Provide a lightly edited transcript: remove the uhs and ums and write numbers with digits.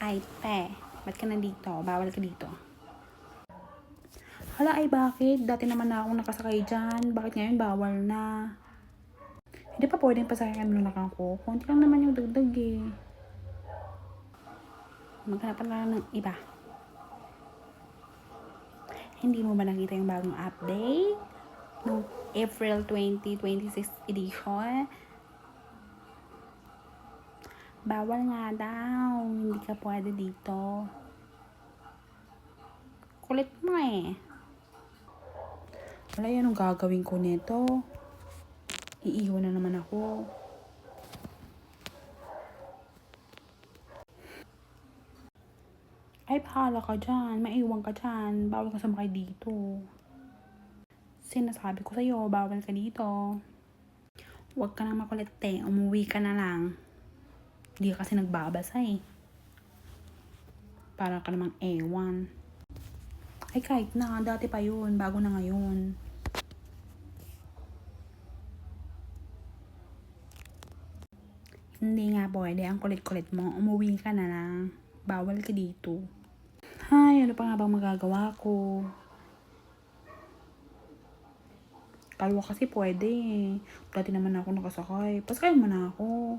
Ay, te. Ba't ka nandito? Bawal ka dito. Hala, ay bakit? Dati naman na akong nakasakay dyan. Bakit ngayon bawal na? Hindi pa pwedeng pasakay kami ng ko. Konti lang naman yung dagdag eh. Maghanap pa lang ng iba. Hindi mo ba nakita yung bagong update? No, April 2026 edition? Bawal nga daw. Hindi ka pwede dito. Kulit mo eh. Wala yan ang gagawin ko nito. Iiwan na naman ako. Ay, bahala ka dyan. Maiwan ka dyan. Bawal ka sumakay dito. Sinasabi ko sa'yo, bawal ka dito. Huwag ka na makulit eh. Umuwi ka na lang. Hindi ka kasi nagbabasa eh. Para ka namang ewan. Ay, kahit na. Dati pa yun. Bago na ngayon. Hindi nga pwede. Ang kulit-kulit mo. Umuwi ka na lang. Bawal ka dito. Ay, ano pa nga bang magagawa ko? Kalwa kasi pwede eh. Dati naman ako nakasakay. Pasakay mo na ako.